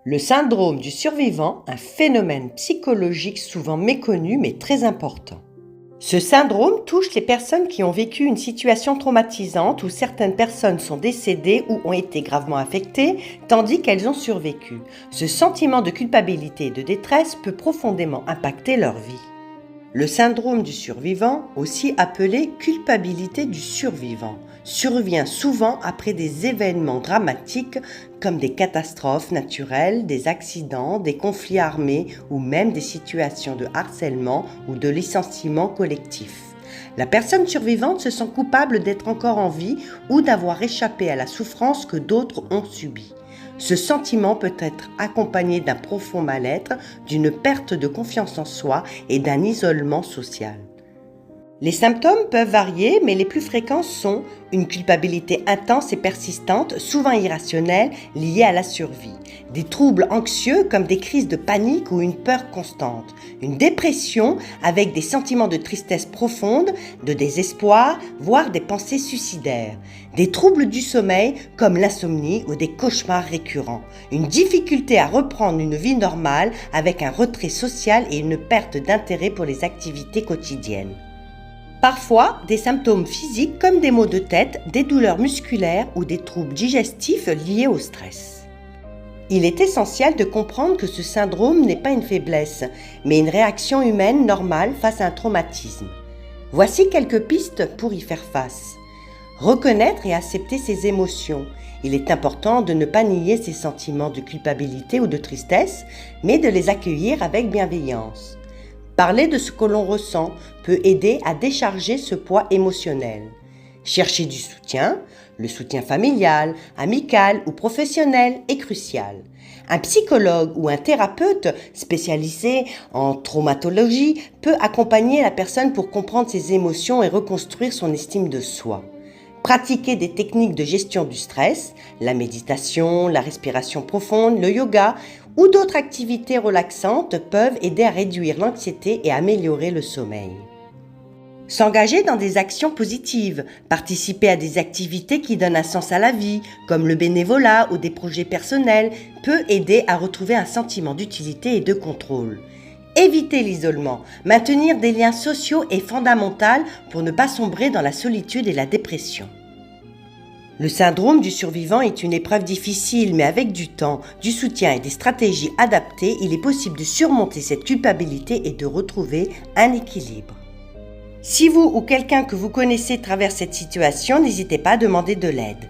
Le syndrome du survivant, un phénomène psychologique souvent méconnu mais très important. Ce syndrome touche les personnes qui ont vécu une situation traumatisante où certaines personnes sont décédées ou ont été gravement affectées tandis qu'elles ont survécu. Ce sentiment de culpabilité et de détresse peut profondément impacter leur vie. Le syndrome du survivant, aussi appelé culpabilité du survivant, survient souvent après des événements dramatiques comme des catastrophes naturelles, des accidents, des conflits armés ou même des situations de harcèlement ou de licenciement collectif. La personne survivante se sent coupable d'être encore en vie ou d'avoir échappé à la souffrance que d'autres ont subie. Ce sentiment peut être accompagné d'un profond mal-être, d'une perte de confiance en soi et d'un isolement social. Les symptômes peuvent varier, mais les plus fréquents sont une culpabilité intense et persistante, souvent irrationnelle, liée à la survie, des troubles anxieux comme des crises de panique ou une peur constante, une dépression avec des sentiments de tristesse profonde, de désespoir, voire des pensées suicidaires, des troubles du sommeil comme l'insomnie ou des cauchemars récurrents, une difficulté à reprendre une vie normale avec un retrait social et une perte d'intérêt pour les activités quotidiennes. Parfois, des symptômes physiques comme des maux de tête, des douleurs musculaires ou des troubles digestifs liés au stress. Il est essentiel de comprendre que ce syndrome n'est pas une faiblesse, mais une réaction humaine normale face à un traumatisme. Voici quelques pistes pour y faire face. Reconnaître et accepter ses émotions. Il est important de ne pas nier ses sentiments de culpabilité ou de tristesse, mais de les accueillir avec bienveillance. Parler de ce que l'on ressent peut aider à décharger ce poids émotionnel. Chercher du soutien, le soutien familial, amical ou professionnel est crucial. Un psychologue ou un thérapeute spécialisé en traumatologie peut accompagner la personne pour comprendre ses émotions et reconstruire son estime de soi. Pratiquer des techniques de gestion du stress, la méditation, la respiration profonde, le yoga ou d'autres activités relaxantes peuvent aider à réduire l'anxiété et améliorer le sommeil. S'engager dans des actions positives, participer à des activités qui donnent un sens à la vie, comme le bénévolat ou des projets personnels, peut aider à retrouver un sentiment d'utilité et de contrôle. Éviter l'isolement, maintenir des liens sociaux est fondamental pour ne pas sombrer dans la solitude et la dépression. Le syndrome du survivant est une épreuve difficile, mais avec du temps, du soutien et des stratégies adaptées, il est possible de surmonter cette culpabilité et de retrouver un équilibre. Si vous ou quelqu'un que vous connaissez traverse cette situation, n'hésitez pas à demander de l'aide.